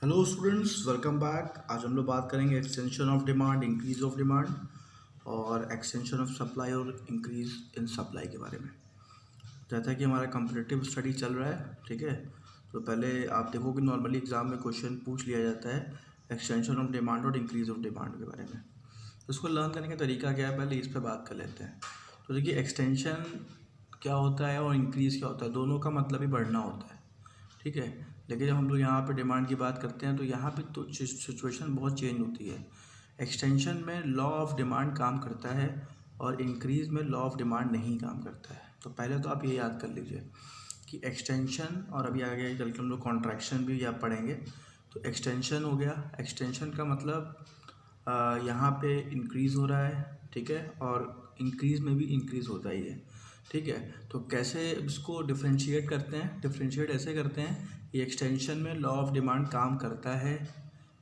Hello students, welcome back. आज हम लोग बात करेंगे extension of demand, increase of demand और एक्सटेंशन ऑफ सप्लाई और इंक्रीज इन सप्लाई के बारे में। जैसा कि हमारा कंपटीटिव स्टडी चल रहा है, ठीक है, तो पहले आप देखो कि नॉर्मली एग्जाम में क्वेश्चन पूछ लिया जाता है एक्सटेंशन ऑफ डिमांड और इंक्रीज ऑफ डिमांड के बारे में। तो इसको लर्न करने का तरीका क्या है, पहले इस पर बात कर लेते हैं। तो देखिए, एक्सटेंशन क्या होता है और इंक्रीज़ क्या होता है, दोनों का मतलब ही बढ़ना होता है, ठीक है। लेकिन जब हम लोग यहाँ पे डिमांड की बात करते हैं तो यहाँ पे तो सिचुएशन बहुत चेंज होती है। एक्सटेंशन में लॉ ऑफ डिमांड काम करता है और इंक्रीज़ में लॉ ऑफ डिमांड नहीं काम करता है। तो पहले तो आप ये याद कर लीजिए कि एक्सटेंशन और अभी आगे चल के हम लोग कॉन्ट्रैक्शन भी आप पढ़ेंगे। तो एक्सटेंशन हो गया, एक्सटेंशन का मतलब यहाँ पे इंक्रीज़ हो रहा है, ठीक है, और इंक्रीज़ में भी इंक्रीज़ होता ही है, ठीक है। तो कैसे इसको डिफ्रेंशिएट करते हैं, डिफ्रेंशिएट ऐसे करते हैं कि एक्सटेंशन में लॉ ऑफ डिमांड काम करता है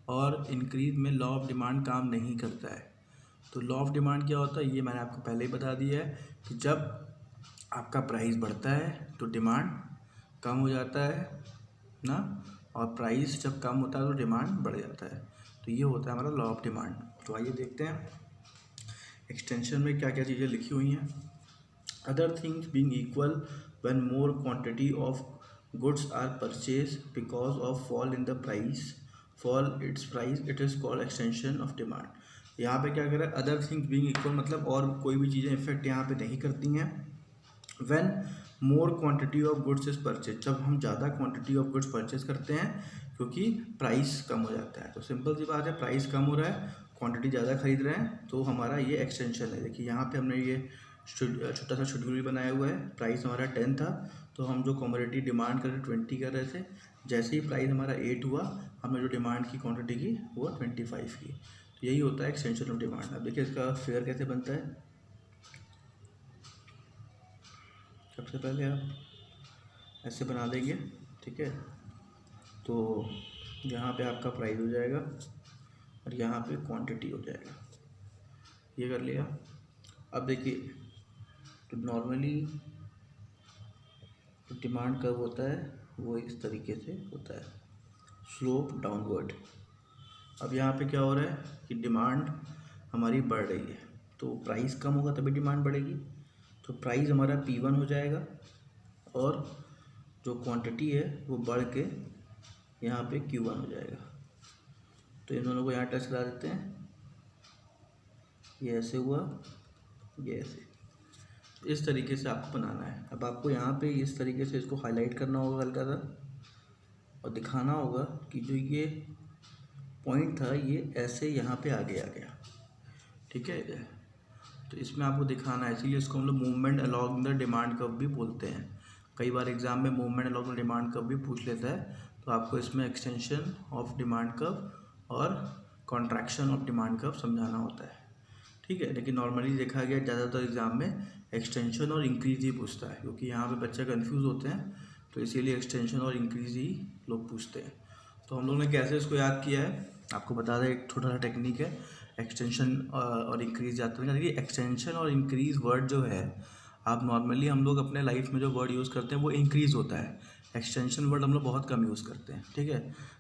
और इंक्रीज में लॉ ऑफ डिमांड काम नहीं करता है। तो लॉ ऑफ डिमांड क्या होता है ये मैंने आपको पहले ही बता दिया है कि जब आपका प्राइस बढ़ता है तो डिमांड कम हो जाता है ना, और प्राइस जब कम होता है तो डिमांड बढ़ जाता है। तो ये होता है हमारा लॉ ऑफ डिमांड। तो आइए देखते हैं एक्सटेंशन में क्या क्या चीज़ें लिखी हुई हैं। Other things being equal, when more quantity of goods are purchased because of fall in the price, it is called extension of demand। यहाँ पे क्या करें, other things being equal मतलब और कोई भी चीज़ें इफेक्ट यहाँ पे नहीं करती हैं। when more quantity of goods is purchased, जब हम ज़्यादा क्वांटिटी ऑफ गुड्स परचेज करते हैं क्योंकि प्राइस कम हो जाता है। तो सिंपल सी बात है, प्राइस कम हो रहा है, क्वांटिटी ज़्यादा खरीद रहे हैं, तो हमारा ये एक्सटेंशन है। देखिए यहाँ पे हमने ये छोटा सा शेड्यूल भी बनाया हुआ है। प्राइस हमारा 10 था तो हम जो कमोडिटी डिमांड कर रहे 20 कर रहे थे, जैसे ही प्राइस हमारा 8 हुआ, हमने जो डिमांड की क्वांटिटी की वो 25 की। तो यही होता है एक्सटेंशन ऑफ डिमांड। अब देखिए इसका फेयर कैसे बनता है। सबसे पहले आप ऐसे बना देंगे, ठीक है। तो यहाँ पे आपका प्राइस हो जाएगा और यहाँ पे क्वांटिटी हो जाएगा, ये कर लिया। अब देखिए, तो नॉर्मली जो डिमांड कर्व होता है वो इस तरीके से होता है, स्लोप डाउनवर्ड। अब यहाँ पे क्या हो रहा है कि डिमांड हमारी बढ़ रही है, तो प्राइस कम होगा तभी डिमांड बढ़ेगी। तो प्राइस हमारा P1 हो जाएगा और जो क्वांटिटी है वो बढ़ के यहाँ पे Q1 हो जाएगा। तो इन दोनों को यहाँ टच करा देते हैं, ये ऐसे हुआ, ये ऐसे। इस तरीके से आपको बनाना है। अब आपको यहाँ पे इस तरीके से इसको हाईलाइट करना होगा हल्का सा और दिखाना होगा कि जो ये पॉइंट था ये ऐसे यहाँ पे आगे आ गया, ठीक है। तो इसमें आपको दिखाना है, इसीलिए इसको हम लोग movement along the demand curve भी बोलते हैं। कई बार एग्जाम में movement along the demand curve भी पूछ लेता है, तो आपको इसमें एक्सटेंशन ऑफ डिमांड कर्व और कॉन्ट्रैक्शन ऑफ डिमांड कर्व समझाना होता है, ठीक है। लेकिन नॉर्मली देखा गया ज़्यादातर एग्जाम में एक्सटेंशन और इंक्रीज ही पूछता है, क्योंकि यहाँ पे बच्चे कंफ्यूज होते हैं, तो इसीलिए एक्सटेंशन और इंक्रीज ही लोग पूछते हैं। तो हम लोग ने कैसे इसको याद किया है आपको बता दें, एक छोटा सा टेक्निक है एक्सटेंशन और इंक्रीज याद करने का। देखिए, एक्सटेंशन और इंक्रीज वर्ड जो है, आप नॉर्मली हम लोग अपने लाइफ में जो वर्ड यूज़ करते हैं वो इंक्रीज़ होता है, एक्सटेंशन वर्ड हम लोग बहुत कम यूज़ करते हैं, ठीक है।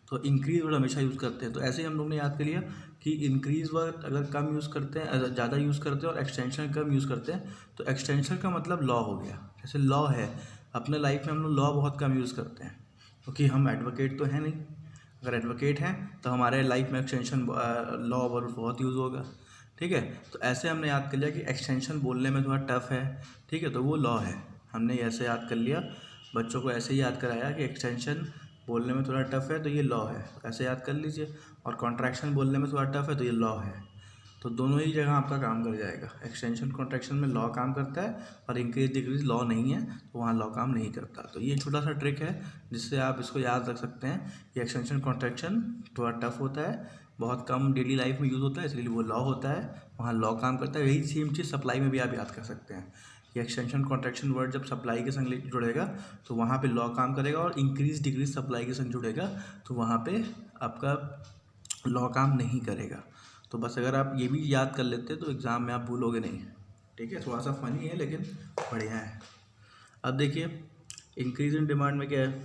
तो इंक्रीज़ वर्ड हमेशा यूज़ करते हैं। तो ऐसे ही हम लोग ने याद कर लिया कि इंक्रीज़ वर्ड अगर कम यूज़ करते हैं, ज़्यादा यूज़ करते हैं और एक्सटेंशन कम यूज़ करते हैं, तो एक्सटेंशन का मतलब लॉ हो गया। जैसे लॉ है, अपने लाइफ में हम लोग लॉ बहुत कम यूज़ करते हैं क्योंकि हम एडवोकेट तो हैं नहीं। अगर एडवोकेट हैं तो हमारे लाइफ में एक्सटेंशन लॉ वर्ड बहुत यूज़ होगा, ठीक है। तो ऐसे हमने याद कर लिया कि एक्सटेंशन बोलने में थोड़ा टफ है, ठीक है, तो वो लॉ है। हमने ऐसे याद कर लिया, बच्चों को ऐसे ही याद कराया कि एक्सटेंशन बोलने में थोड़ा टफ है तो ये लॉ है, ऐसे याद कर लीजिए। और कॉन्ट्रैक्शन बोलने में थोड़ा टफ है तो ये लॉ है। तो दोनों ही जगह आपका काम कर जाएगा। एक्सटेंशन कॉन्ट्रैक्शन में लॉ काम करता है और इंक्रीज डिक्रीज लॉ नहीं है, तो वहाँ लॉ काम नहीं करता। तो ये छोटा सा ट्रिक है जिससे आप इसको याद रख सकते हैं कि एक्सटेंशन कॉन्ट्रैक्शन थोड़ा टफ होता है, बहुत कम डेली लाइफ में यूज़ होता है, इसलिए वो लॉ होता है, वहाँ लॉ काम करता है। यही सेम चीज़ सप्लाई में भी आप याद कर सकते हैं कि एक्सटेंशन कॉन्ट्रैक्शन वर्ड जब सप्लाई के संग जुड़ेगा तो वहाँ पे लॉ काम करेगा, और इंक्रीज डिक्रीज सप्लाई के संग जुड़ेगा तो वहाँ पे आपका लॉ काम नहीं करेगा। तो बस अगर आप ये भी याद कर लेते तो एग्ज़ाम में आप भूलोगे नहीं, ठीक है। थोड़ा सा फनी है लेकिन बढ़िया है। अब देखिए, इंक्रीज इन डिमांड में क्या है,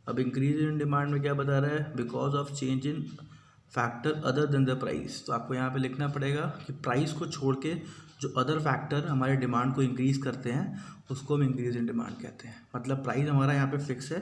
अब इंक्रीज इन डिमांड में क्या बता रहा है, because of change in factor other than the price. तो आपको यहाँ पे लिखना पड़ेगा कि प्राइस को छोड़ के जो अदर फैक्टर हमारे डिमांड को इंक्रीज़ करते हैं उसको हम इंक्रीज इन डिमांड कहते हैं। मतलब प्राइस हमारा यहाँ पे फिक्स है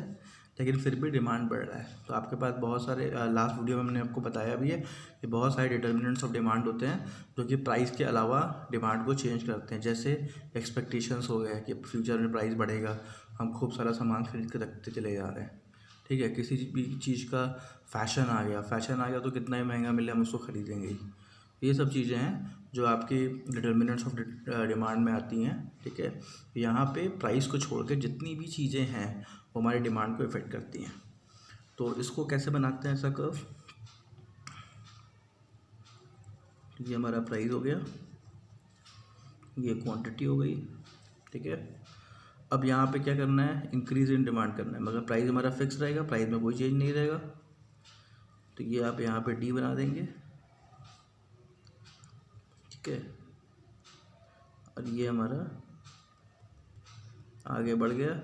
लेकिन फिर भी डिमांड बढ़ रहा है। तो आपके पास बहुत सारे लास्ट वीडियो में मैंने आपको बताया भी है कि बहुत सारे डिटर्मिनेंट्स ऑफ डिमांड होते हैं जो कि प्राइस के अलावा डिमांड को चेंज करते हैं। जैसे एक्सपेक्टेशंस हो गया कि फ्यूचर में प्राइस बढ़ेगा, हम खूब सारा सामान खरीद के रखते चले जा रहे हैं, ठीक है। किसी भी चीज़ का फैशन आ गया तो कितना ही महंगा मिले हम उसको खरीदेंगे ही। ये सब चीज़ें हैं जो आपकी डिटर्मिनेंट्स ऑफ डिमांड में आती हैं, ठीक है। यहाँ पे प्राइस को छोड़ के जितनी भी चीज़ें हैं वो हमारी डिमांड को इफ़ेक्ट करती हैं। तो इसको कैसे बनाते हैं ऐसा कर्व, ये हमारा प्राइस हो गया, ये क्वांटिटी हो गई, ठीक है। अब यहाँ पे क्या करना है, इंक्रीज इन डिमांड करना है, मगर प्राइस हमारा फिक्स रहेगा, प्राइस में कोई चेंज नहीं रहेगा। तो ये आप यहाँ पे डी बना देंगे, ठीक है। और ये हमारा आगे बढ़ गया।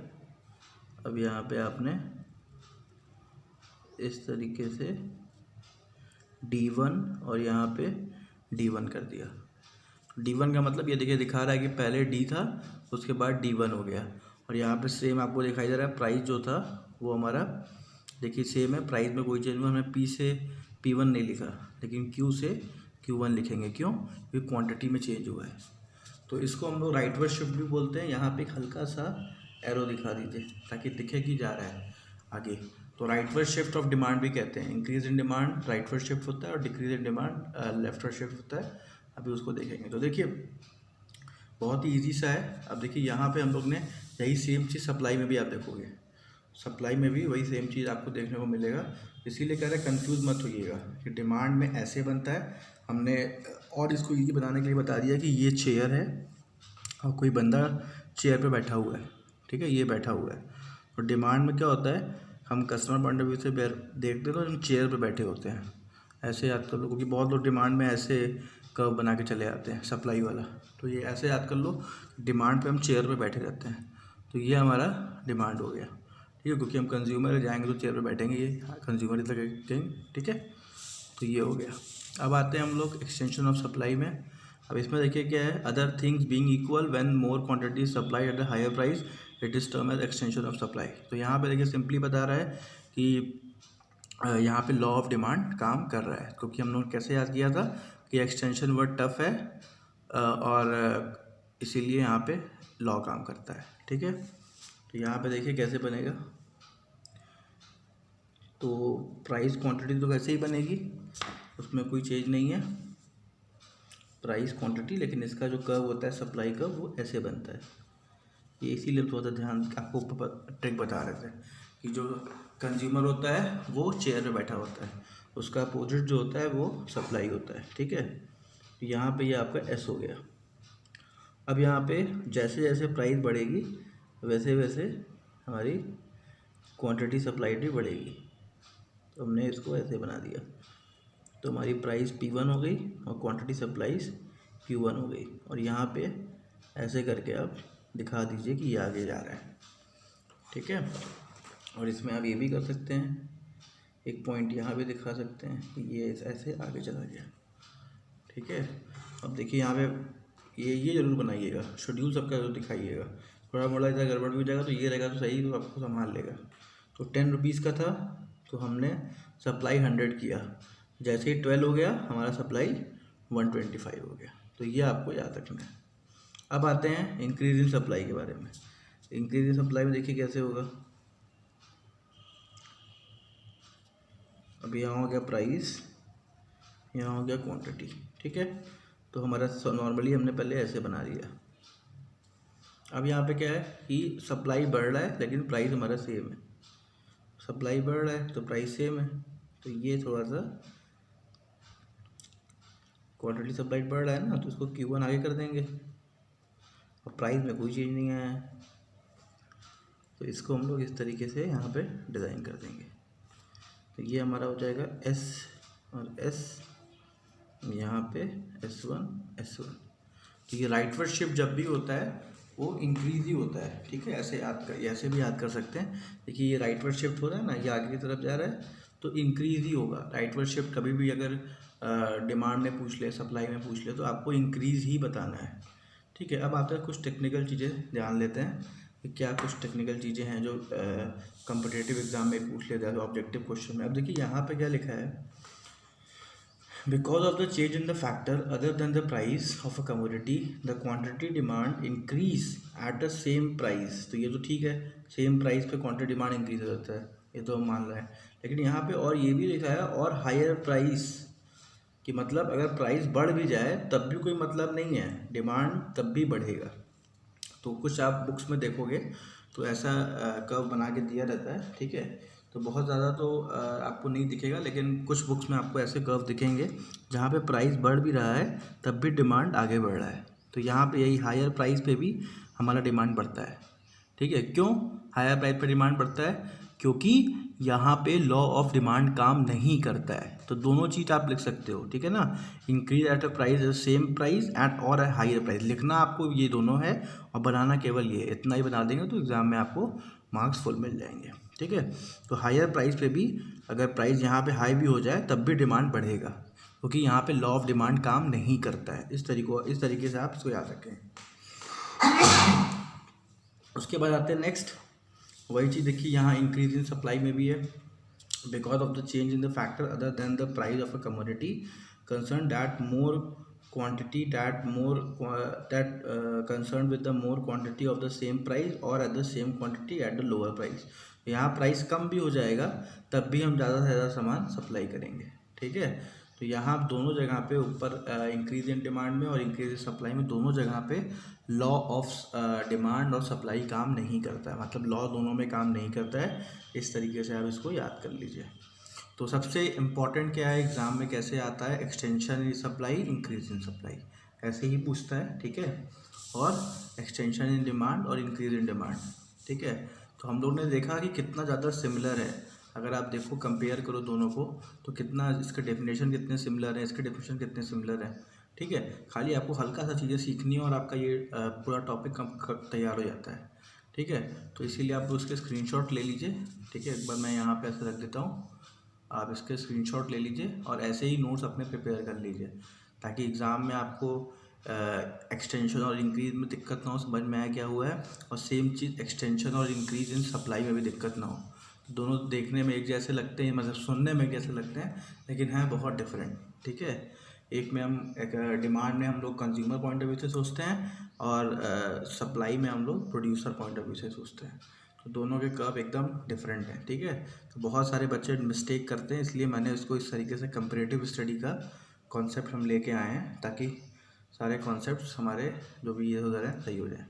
अब यहाँ पे आपने इस तरीके से D1 और यहाँ पे D1 कर दिया। D1 का मतलब ये देखिए दिखा रहा है कि पहले D था उसके बाद D1 हो गया। और यहाँ पे सेम आपको दिखाई दे रहा है प्राइस जो था वो हमारा देखिए सेम है, प्राइस में कोई चेंज हुआ। हमने P से P1 नहीं लिखा लेकिन Q से Q1 लिखेंगे, क्यों, क्योंकि क्वांटिटी में चेंज हुआ है। तो इसको हम लोग राइटवर्ड शिफ्ट भी बोलते हैं। यहाँ पे एक हल्का सा एरो दिखा दीजिए ताकि दिखे कि जा रहा है आगे। तो राइटवर्ड शिफ्ट ऑफ डिमांड भी कहते हैं। Increase in demand rightward shift होता है और decrease in demand leftward shift होता है। अभी उसको देखेंगे। तो देखिए बहुत ही ईजी सा है। अब देखिए यहाँ पे हम लोग ने यही सेम चीज़ सप्लाई में भी आप देखोगे, सप्लाई में भी वही सेम चीज़ आपको देखने को मिलेगा। इसीलिए कह रहे हैं कंफ्यूज मत होइएगा कि डिमांड में ऐसे बनता है। हमने और इसको ईजी बनाने के लिए बता दिया कि ये चेयर है और कोई बंदा चेयर पे बैठा हुआ है, ठीक है, ये बैठा हुआ है। और डिमांड में क्या होता है, हम कस्टमर पॉइंट ऑफ व्यू से देखते हैं तो हम चेयर पे बैठे होते हैं। ऐसे याद कर लो, क्योंकि बहुत लोग डिमांड में ऐसे कर्व बना के चले आते हैं सप्लाई वाला। तो ये ऐसे याद कर लो, डिमांड पे हम चेयर पे बैठे रहते हैं। तो ये हमारा डिमांड हो गया, ठीक है, क्योंकि हम कंज्यूमर जाएंगे तो चेयर पे बैठेंगे, ये कंज्यूमर तक कहेंगे, ठीक है। तो ये हो गया। अब आते हैं हम लोग एक्सटेंशन ऑफ सप्लाई में। अब इसमें देखिए क्या है, other things being equal when more quantity supply at the higher price it is term as extension of supply. तो यहाँ पे देखिए सिंपली बता रहा है कि यहाँ पे लॉ ऑफ डिमांड काम कर रहा है। क्योंकि हम लोग कैसे याद किया था कि एक्सटेंशन वर्ड टफ है और इसीलिए यहाँ पे लॉ काम करता है, ठीक है। तो यहाँ पे देखिए कैसे बनेगा। तो प्राइस क्वांटिटी तो वैसे ही बनेगी, उसमें कोई चेंज नहीं है, प्राइस क्वांटिटी। लेकिन इसका जो कर्व होता है सप्लाई का वो ऐसे बनता है। ये इसीलिए थोड़ा सा ध्यान आपको ट्रिक बता रहे थे कि जो कंज्यूमर होता है वो चेयर पे बैठा होता है, उसका अपोजिट जो होता है वो सप्लाई होता है, ठीक है। तो यहाँ पे ये आपका एस हो गया। अब यहाँ पे जैसे जैसे प्राइस बढ़ेगी वैसे वैसे हमारी क्वांटिटी सप्लाई भी बढ़ेगी। तो हमने इसको ऐसे बना दिया। तो हमारी प्राइस P1 हो गई और क्वांटिटी सप्लाईज Q1 हो गई। और यहाँ पे ऐसे करके आप दिखा दीजिए कि ये आगे जा रहा है, ठीक है। और इसमें आप ये भी कर सकते हैं, एक पॉइंट यहाँ भी दिखा सकते हैं कि ये ऐसे आगे चला गया, ठीक है। अब देखिए यहाँ पे ये ज़रूर बनाइएगा, शेड्यूल सबका जरूर दिखाइएगा। थोड़ा मोड़ा इधर गड़बड़ भी हो जाएगा तो ये रहेगा तो सही, तो आपको संभाल लेगा। तो 10 रुपीज़ का था तो हमने सप्लाई 100 किया, जैसे ही 12 हो गया हमारा सप्लाई 125 हो गया। तो ये आपको याद रखना है। अब आते हैं इंक्रीज इन सप्लाई के बारे में। इंक्रीज इन सप्लाई में देखिए कैसे होगा। अब यहाँ हो गया प्राइस, यहाँ हो गया क्वांटिटी, ठीक है। तो हमारा नॉर्मली हमने पहले ऐसे बना दिया। अब यहाँ पे क्या है कि सप्लाई बढ़ रहा है लेकिन प्राइस हमारा सेम है। सप्लाई बढ़ रहा है तो प्राइस सेम है। तो ये थोड़ा सा क्वांटिटी सप्लाई बढ़ रहा है ना, तो इसको Q1 आगे कर देंगे और प्राइस में कोई चेंज नहीं आया है। तो इसको हम लोग इस तरीके से यहाँ पे डिज़ाइन कर देंगे। तो ये हमारा हो जाएगा S और S, यहाँ पे S1 S1। तो ये राइटवर्ड शिफ्ट जब भी होता है वो इंक्रीज ही होता है। ठीक है, ऐसे भी याद कर सकते हैं। देखिए ये राइटवर्ड शिफ्ट हो रहा है ना, ये आगे की तरफ जा रहा है तो इंक्रीज ही होगा। राइटवर्ड शिफ्ट कभी भी अगर डिमांड में पूछ ले, सप्लाई में पूछ ले, तो आपको इंक्रीज ही बताना है। ठीक है, अब आते हैं कुछ टेक्निकल चीज़ें ध्यान लेते हैं कि क्या कुछ टेक्निकल चीज़ें हैं जो कॉम्पिटिटिव एग्जाम में पूछ लेते हैं ऑब्जेक्टिव क्वेश्चन में। अब देखिए यहाँ पे क्या लिखा है, because of the change in the factor other than the price of a commodity the quantity demand increase at the same price. तो ये तो ठीक है, सेम प्राइस पे क्वांटिटी डिमांड इंक्रीज हो जाता है, ये तो हम मान रहे हैं। लेकिन यहाँ पे और ये भी लिखा है और हायर प्राइस, कि मतलब अगर प्राइस बढ़ भी जाए तब भी कोई मतलब नहीं है, डिमांड तब भी बढ़ेगा। तो कुछ आप बुक्स में देखोगे तो ऐसा कर्व बना के दिया रहता है। ठीक है, तो बहुत ज़्यादा तो आपको नहीं दिखेगा, लेकिन कुछ बुक्स में आपको ऐसे कर्व दिखेंगे जहाँ पे प्राइस बढ़ भी रहा है तब भी डिमांड आगे बढ़ रहा है। तो यहाँ पे यही हायर प्राइस पे भी हमारा डिमांड बढ़ता है। ठीक है, क्यों हायर प्राइस पे डिमांड बढ़ता है? क्योंकि यहाँ पे लॉ ऑफ डिमांड काम नहीं करता है। तो दोनों चीज़ आप लिख सकते हो। ठीक है ना, increase at a price same price at or a higher price लिखना आपको ये दोनों है, और बनाना केवल ये, इतना ही बना देंगे तो एग्जाम में आपको मार्क्स फुल मिल जाएंगे। ठीक है, तो हायर प्राइस पे भी अगर प्राइस यहाँ पे हाई भी हो जाए तब भी डिमांड बढ़ेगा, क्योंकि यहाँ पे लॉ ऑफ डिमांड काम नहीं करता है। इस तरीके से आप इसको याद रखें। उसके बाद आते हैं नेक्स्ट, वही चीज़ देखिए यहाँ इंक्रीज इन सप्लाई में भी है, because of the change in the factor other than the price of a commodity concern that more quantity that concerned with the more quantity of the same price or at the same quantity at the lower price। यहाँ price कम भी हो जाएगा तब भी हम ज़्यादा से ज़्यादा सामान सप्लाई करेंगे। ठीक है, तो यहाँ आप दोनों जगह पे ऊपर इंक्रीज इन डिमांड में और इंक्रीज इन सप्लाई में दोनों जगह पे लॉ ऑफ डिमांड और सप्लाई काम नहीं करता है, मतलब लॉ दोनों में काम नहीं करता है। इस तरीके से आप इसको याद कर लीजिए। तो सबसे इम्पॉर्टेंट क्या है एग्ज़ाम में, कैसे आता है, extension in supply increase in supply, ऐसे ही पूछता है। ठीक है, और एक्सटेंशन इन डिमांड और इंक्रीज इन डिमांड। ठीक है, तो हम लोग ने देखा कि कितना ज़्यादा सिमिलर है। अगर आप देखो कंपेयर करो दोनों को तो कितना इसके डेफिनेशन कितने सिमिलर हैं, इसके डेफिनेशन कितने सिमिलर हैं। ठीक है, खाली आपको हल्का सा चीज़ें सीखनी है और आपका ये पूरा टॉपिक तैयार हो जाता है। ठीक है, तो इसीलिए आप उसके स्क्रीनशॉट ले लीजिए। ठीक है, एक बार मैं यहाँ पे ऐसे रख देता हूँ, आप इसके स्क्रीनशॉट ले लीजिए और ऐसे ही नोट्स अपने प्रिपेयर कर लीजिए, ताकि एग्ज़ाम में आपको एक्सटेंशन और इंक्रीज में दिक्कत ना हो, समझ में आया क्या हुआ है। और सेम चीज़ एक्सटेंशन और इंक्रीज इन सप्लाई में भी दिक्कत ना हो। दोनों देखने में एक जैसे लगते हैं, मतलब सुनने में एक जैसे लगते हैं, लेकिन हैं बहुत डिफरेंट। ठीक है, एक में हम एक डिमांड में हम लोग कंज्यूमर पॉइंट ऑफ व्यू से सोचते हैं और सप्लाई में हम लोग प्रोड्यूसर पॉइंट ऑफ व्यू से सोचते हैं। तो दोनों के कर्व एकदम डिफरेंट हैं। ठीक है, तो बहुत सारे बच्चे मिस्टेक करते हैं, इसलिए मैंने इसको इस तरीके से कंपैरेटिव स्टडी का कॉन्सेप्ट हम लेके आए हैं, ताकि सारे कॉन्सेप्ट्स हमारे जो भी ये उधर हैं सही हो जाए।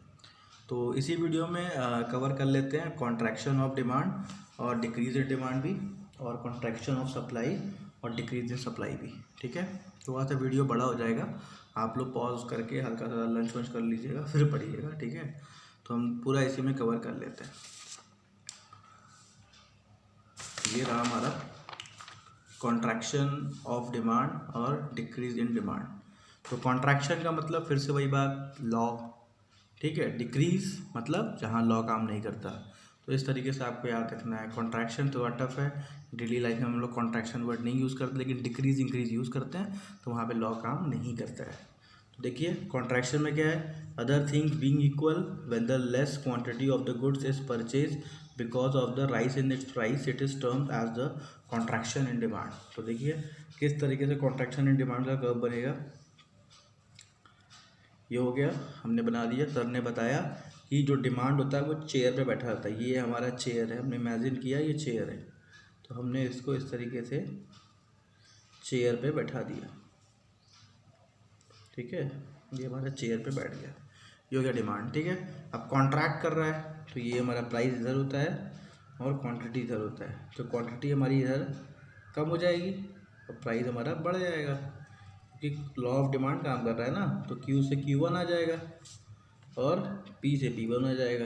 तो इसी वीडियो में कवर कर लेते हैं कॉन्ट्रैक्शन ऑफ डिमांड और डिक्रीज इन डिमांड भी, और कॉन्ट्रैक्शन ऑफ सप्लाई और डिक्रीज इन सप्लाई भी। ठीक है, थोड़ा सा वीडियो बड़ा हो जाएगा, आप लोग पॉज करके हल्का सा लंच वंच कर लीजिएगा फिर पढ़िएगा। ठीक है, तो हम पूरा इसी में कवर कर लेते हैं। ये रहा हमारा कॉन्ट्रैक्शन ऑफ डिमांड और डिक्रीज इन डिमांड। तो कॉन्ट्रैक्शन का मतलब फिर से वही बात, लॉ। ठीक है, डिक्रीज मतलब जहाँ लॉ काम नहीं करता। तो इस तरीके से आपको याद रखना है। कॉन्ट्रैक्शन तो टफ है, डेली लाइफ में हम लोग कॉन्ट्रैक्शन वर्ड नहीं यूज़ करते, लेकिन डिक्रीज इंक्रीज यूज़ करते हैं, तो वहाँ पे लॉ काम नहीं करता है। तो देखिए कॉन्ट्रैक्शन में क्या है, other things being equal when the less quantity of the goods is purchase because of the rise in its price it is termed as the contraction in demand. तो देखिए किस तरीके से कॉन्ट्रैक्शन इन डिमांड का curve बनेगा। ये हो गया, हमने बना दिया। सर ने बताया कि जो डिमांड होता है वो चेयर पे बैठा रहता है। ये हमारा चेयर है, हमने इमेजिन किया ये चेयर है, तो हमने इसको इस तरीके से चेयर पे बैठा दिया। ठीक है, ये हमारा चेयर पे बैठ गया, ये हो गया डिमांड। ठीक है, अब कॉन्ट्रैक्ट कर रहा है तो ये हमारा प्राइस इधर होता है और क्वांटिटी इधर होता है। तो क्वांटिटी हमारी इधर कम हो जाएगी और प्राइस हमारा बढ़ जाएगा, क्योंकि लॉ ऑफ डिमांड काम कर रहा है ना। तो Q से Q1 आ जाएगा और P से P1 आ जाएगा।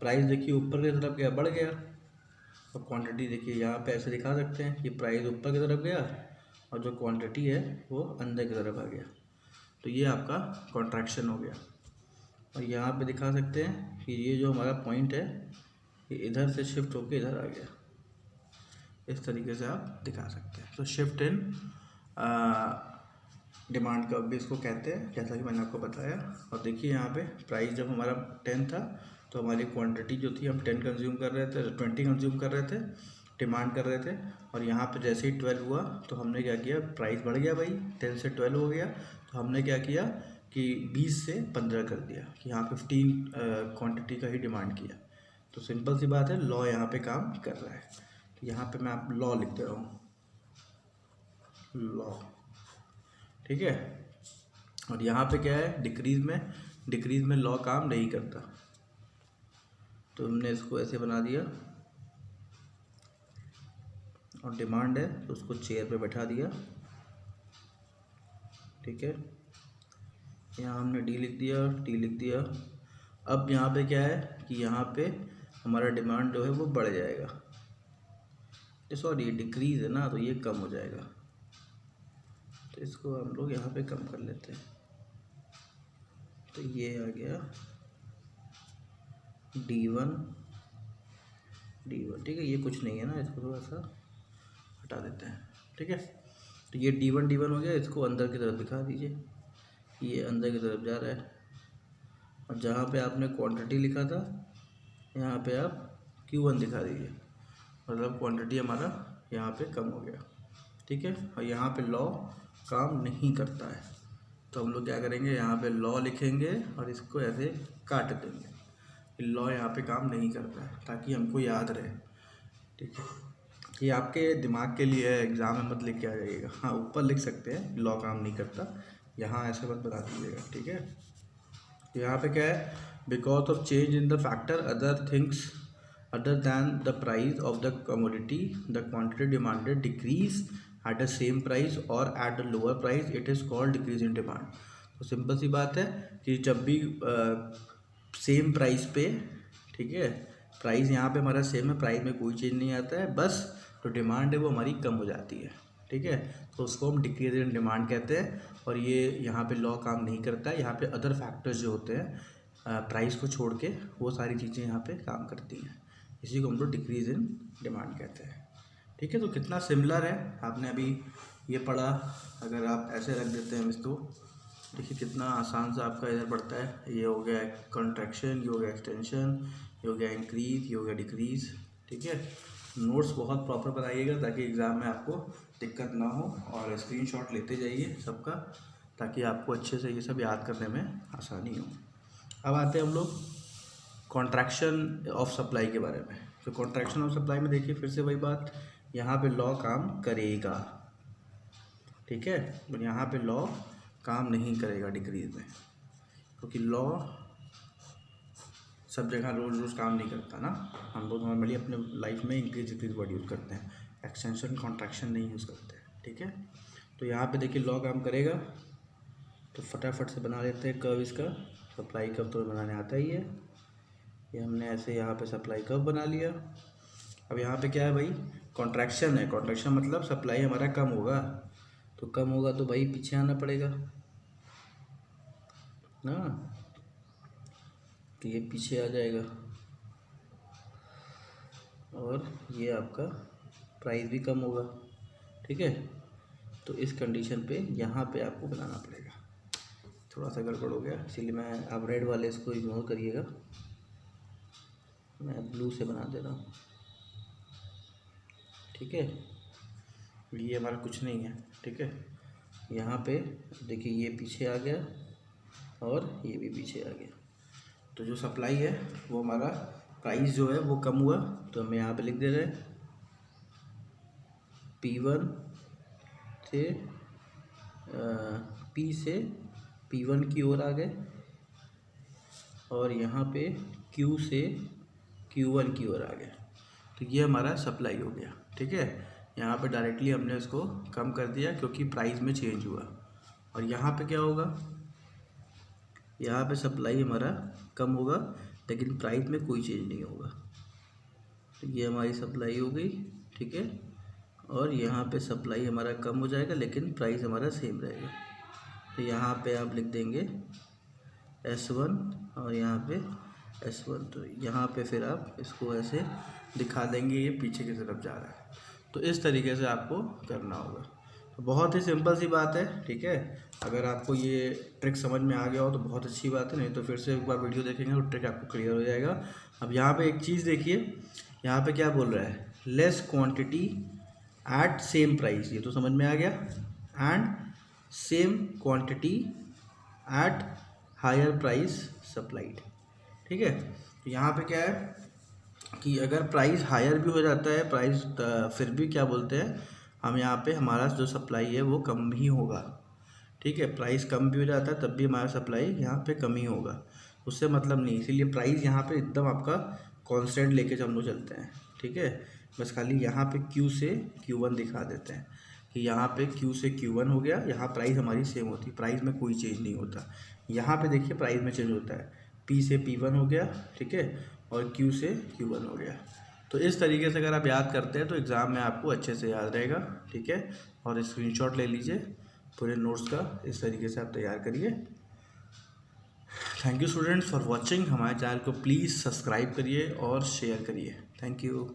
प्राइस देखिए ऊपर की तरफ गया, बढ़ गया, और क्वांटिटी देखिए यहाँ पे ऐसे दिखा सकते हैं कि प्राइस ऊपर की तरफ गया और जो क्वांटिटी है वो अंदर की तरफ आ गया। तो ये आपका कॉन्ट्रैक्शन हो गया। और यहाँ पे दिखा सकते हैं कि ये जो हमारा पॉइंट है ये इधर से शिफ्ट होके इधर आ गया। इस तरीके से आप दिखा सकते हैं। तो शिफ्ट इन डिमांड कर्व भी इसको कहते हैं, जैसा कि मैंने आपको बताया। और देखिए यहाँ पे प्राइस जब हमारा 10 था तो हमारी क्वांटिटी जो थी हम 10 कंज्यूम कर रहे थे, 20 कंज्यूम कर रहे थे, डिमांड कर रहे थे। और यहाँ पे जैसे ही 12 हुआ तो हमने क्या किया, प्राइस बढ़ गया भाई, 10 से 12 हो गया, तो हमने क्या किया कि 20 से 15 कर दिया, कि यहाँ 15 क्वांटिटी का ही डिमांड किया। तो सिंपल सी बात है, लॉ यहाँ पे काम कर रहा है। तो यहाँ पे मैं आप लॉ लिख दे रहा हूँ, लॉ, ठीक है। और यहाँ पे क्या है, डिक्रीज में लॉ काम नहीं करता। तो हमने इसको ऐसे बना दिया, और डिमांड है तो उसको चेयर पे बैठा दिया, ठीक है। यहाँ हमने डी लिख दिया, टी लिख दिया। अब यहाँ पे क्या है कि यहाँ पे हमारा डिमांड जो है वो बढ़ जाएगा, सॉरी डिक्रीज है ना, तो ये कम हो जाएगा। तो इसको हम लोग यहाँ पे कम कर लेते हैं। तो ये आ गया D1, ठीक है। ये कुछ नहीं है ना, इसको थोड़ा सा हटा देते हैं, ठीक है। तो ये D1 हो गया। इसको अंदर की तरफ दिखा दीजिए, ये अंदर की तरफ जा रहा है। और जहाँ पे आपने क्वांटिटी लिखा था यहाँ पे आप Q1 दिखा दीजिए, मतलब क्वांटिटी हमारा यहाँ पे कम हो गया, ठीक है। और यहाँ पे लॉ काम नहीं करता है, तो हम लोग क्या करेंगे, यहाँ पे लॉ लिखेंगे और इसको ऐसे काट देंगे। लॉ यहाँ पे काम नहीं करता है, ताकि हमको याद रहे, ठीक है। ये आपके दिमाग के लिए है, एग्ज़ाम में मत लिख के आ जाइएगा। हाँ, ऊपर लिख सकते हैं लॉ काम नहीं करता, यहाँ ऐसे मत बता दीजिएगा, ठीक है। तो यहाँ पे क्या है, because of change in the factor other things other than the price of the commodity the quantity demanded decrease at the same price और at the lower price, it is called decrease in demand. तो simple सी बात है कि जब भी same price पे, ठीक है, प्राइस यहाँ पे हमारा सेम है, प्राइस में कोई चेंज नहीं आता है, बस तो डिमांड है वो हमारी कम हो जाती है, ठीक है। तो उसको हम डिक्रीज इन डिमांड कहते हैं। और ये यहाँ पे लॉ काम नहीं करता है, यहाँ पे अदर फैक्टर्स जो होते हैं प्राइस को छोड़ के, वो सारी चीज़ें यहाँ पे काम करती हैं। इसी को हम लोग डिक्रीज इन डिमांड कहते हैं, ठीक है। तो कितना सिमिलर है, आपने अभी ये पढ़ा। अगर आप ऐसे रख देते हैं इसको, देखिए कितना आसान से आपका इधर बढ़ता है। ये हो गया कॉन्ट्रैक्शन, ये हो गया एक्सटेंशन, ये हो गया इंक्रीज, ये हो गया डिक्रीज, ठीक है। नोट्स बहुत प्रॉपर बनाइएगा ताकि एग्ज़ाम में आपको दिक्कत ना हो, और स्क्रीनशॉट लेते जाइए सबका, ताकि आपको अच्छे से ये सब याद करने में आसानी हो। अब आते हैं हम लोग कॉन्ट्रैक्शन ऑफ सप्लाई के बारे में। तो कॉन्ट्रैक्शन ऑफ सप्लाई में देखिए फिर से वही बात, यहाँ पे लॉ काम करेगा, ठीक है। और यहाँ पे लॉ काम नहीं करेगा डिक्रीज में, क्योंकि लॉ सब जगह रोज़ काम नहीं करता ना। हम लोग नॉर्मली अपने लाइफ में इंक्रीज डिक्रीज वर्ड यूज़ करते हैं, एक्सटेंशन कॉन्ट्रैक्शन नहीं यूज़ करते हैं, ठीक है। तो यहाँ पे देखिए लॉ काम करेगा, तो फटाफट से बना लेते हैं कर्व इसका। सप्लाई कर्व तो बनाने आता ही है, ये हमने ऐसे यहाँ पे सप्लाई कर्व बना लिया। अब यहाँ पे क्या है भाई, कॉन्ट्रैक्शन है। कॉन्ट्रैक्शन मतलब सप्लाई हमारा कम होगा, तो कम होगा तो भाई पीछे आना पड़ेगा ना, तो ये पीछे आ जाएगा, और ये आपका प्राइस भी कम होगा, ठीक है। तो इस कंडीशन पे यहाँ पे आपको बनाना पड़ेगा। थोड़ा सा गड़बड़ हो गया, इसीलिए मैं, आप रेड वाले इसको इग्नोर करिएगा, मैं ब्लू से बना दे रहा हूँ, ठीक है। ये हमारा कुछ नहीं है, ठीक है। यहाँ पे देखिए ये पीछे आ गया और ये भी पीछे आ गया, तो जो सप्लाई है वो हमारा प्राइस जो है वो कम हुआ, तो हम यहाँ पे लिख दे रहे हैं P1 से P से P1 की ओर आ गए, और यहाँ पे Q से Q1 की ओर आ गए। तो ये हमारा सप्लाई हो गया, ठीक है। यहाँ पे डायरेक्टली हमने इसको कम कर दिया क्योंकि प्राइस में चेंज हुआ। और यहाँ पे क्या होगा, यहाँ पे सप्लाई हमारा कम होगा लेकिन प्राइस में कोई चेंज नहीं होगा। तो ये हमारी सप्लाई हो गई, ठीक है। और यहाँ पे सप्लाई हमारा कम हो जाएगा लेकिन प्राइस हमारा सेम रहेगा। तो यहाँ पे आप लिख देंगे S1 और यहाँ पे S1। तो यहाँ पे फिर आप इसको ऐसे दिखा देंगे ये पीछे की तरफ जा रहा है। तो इस तरीके से आपको करना होगा। तो बहुत ही सिंपल सी बात है, ठीक है। अगर आपको ये ट्रिक समझ में आ गया हो तो बहुत अच्छी बात है, नहीं तो फिर से एक बार वीडियो देखेंगे तो ट्रिक आपको क्लियर हो जाएगा। अब यहाँ पे एक चीज़ देखिए, यहाँ पे क्या बोल रहा है, less quantity at same price, ये तो समझ में आ गया, and same quantity at higher price supplied, ठीक है। तो यहाँ पे क्या है कि अगर प्राइस हायर भी हो जाता है, प्राइस फिर भी क्या बोलते हैं हम, यहाँ पे हमारा जो सप्लाई है वो कम ही होगा, ठीक है। प्राइस कम भी हो जाता है तब भी हमारा सप्लाई यहाँ पे कम ही होगा, उससे मतलब नहीं। इसीलिए प्राइस यहाँ पे एकदम आपका कांस्टेंट लेके हम लोग चलते हैं, ठीक है। बस खाली यहाँ पे Q से Q1 दिखा देते हैं कि यहाँ पे Q से Q1 हो गया, यहाँ प्राइस हमारी सेम होती है, प्राइस में कोई चेंज नहीं होता। यहाँ पे देखिए प्राइस में चेंज होता है, P से P1 हो गया, ठीक है, और Q से Q1 हो गया। तो इस तरीके से अगर आप याद करते हैं तो एग्ज़ाम में आपको अच्छे से याद रहेगा, ठीक है। और स्क्रीनशॉट ले लीजिए पूरे नोट्स का, इस तरीके से आप तैयार करिए। Thank you students for watching. हमारे चैनल को प्लीज़ सब्सक्राइब करिए और शेयर करिए। Thank you.